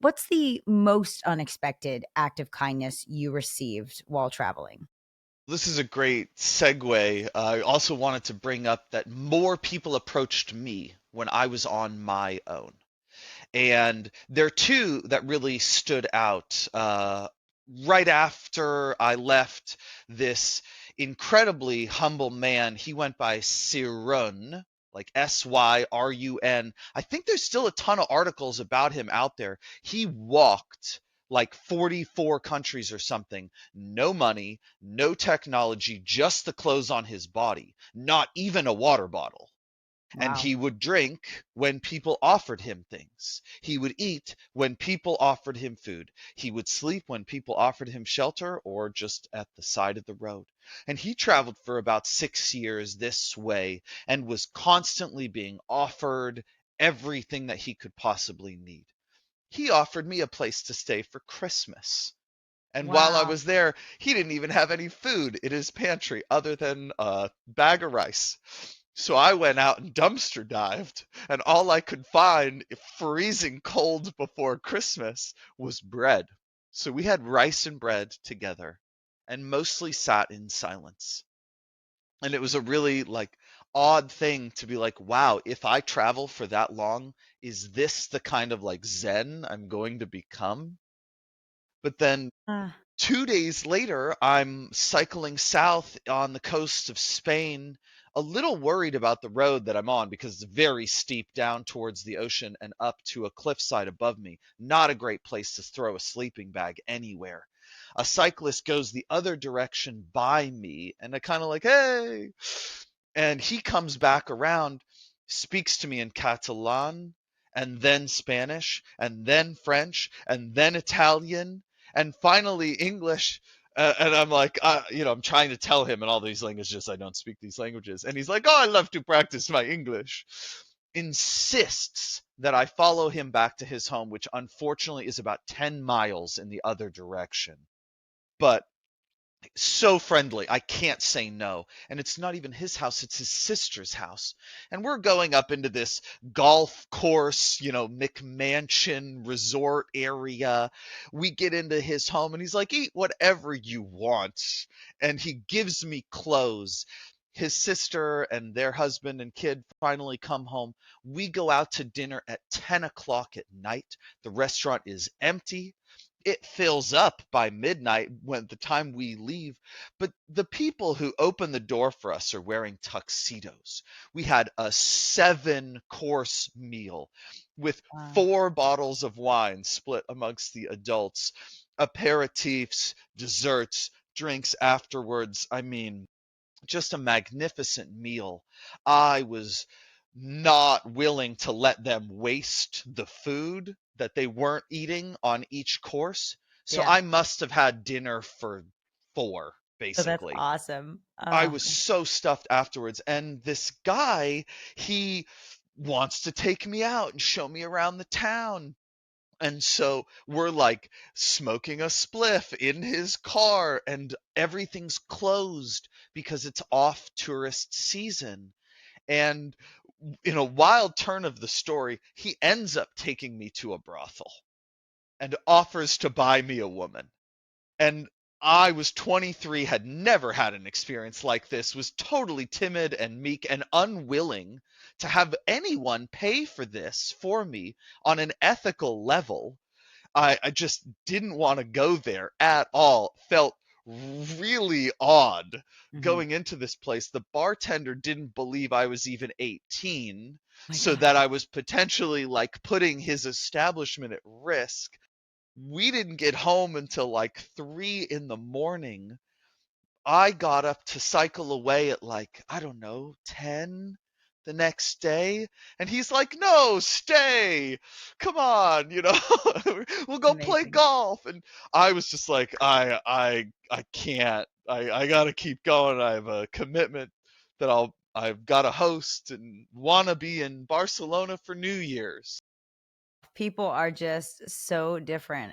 What's the most unexpected act of kindness you received while traveling? This is a great segue. I also wanted to bring up that more people approached me when I was on my own. And there are two that really stood out. Right after I left, this incredibly humble man, he went by Syrun, like Syrun. I think there's still a ton of articles about him out there. He walked like 44 countries or something. No money, no technology, just the clothes on his body, not even a water bottle. And Wow. he would drink when people offered him things. He would eat when people offered him food. He would sleep when people offered him shelter or just at the side of the road. And he traveled for about 6 years this way and was constantly being offered everything that he could possibly need. He offered me a place to stay for Christmas. And while I Wow. was there, he didn't even have any food in his pantry other than a bag of rice. So I went out and dumpster dived, and all I could find, freezing cold before Christmas, was bread. So we had rice and bread together and mostly sat in silence. And it was a really odd thing to be like, wow, if I travel for that long, is this the kind of zen I'm going to become? But then Ah, 2 days later, I'm cycling south on the coast of Spain, a little worried about the road that I'm on because it's very steep down towards the ocean and up to a cliffside above me. Not a great place to throw a sleeping bag anywhere. A cyclist goes the other direction by me, and I kind of like, hey. And he comes back around, speaks to me in Catalan, and then Spanish, and then French, and then Italian, and finally English. And I'm like, I'm trying to tell him in all these languages I don't speak these languages. And he's like, oh, I love to practice my English. Insists that I follow him back to his home, which unfortunately is about 10 miles in the other direction. But so friendly. I can't say no. And it's not even his house, it's his sister's house. And we're going up into this golf course, McMansion resort area. We get into his home and he's like, eat whatever you want. And he gives me clothes. His sister and their husband and kid finally come home. We go out to dinner at 10 o'clock at night. The restaurant is empty. It fills up by midnight when the time we leave, but the people who open the door for us are wearing tuxedos. We had a 7-course meal with wow. 4 bottles of wine split amongst the adults, aperitifs, desserts, drinks afterwards. I mean, just a magnificent meal. I was not willing to let them waste the food that they weren't eating on each course. So Yeah. I must have had dinner for 4, Oh, that's basically. awesome. I was so stuffed afterwards. And this guy, he wants to take me out and show me around the town. And so we're like smoking a spliff in his car, and everything's closed because it's off tourist season. And in a wild turn of the story, he ends up taking me to a brothel and offers to buy me a woman. And I was 23, had never had an experience like this, was totally timid and meek and unwilling to have anyone pay for this for me on an ethical level. I just didn't want to go there at all. Felt really odd Mhm. going into this place. The bartender didn't believe I was even 18, My so gosh. that I was potentially putting his establishment at risk. We didn't get home until 3 in the morning. I got up to cycle away at I don't know, 10 the next day. And he's like, no, stay. Come on, we'll go play Amazing. golf. And I was just like, I can't. I gotta keep going. I have a commitment that I've got to host and wanna be in Barcelona for New Year's. People are just so different.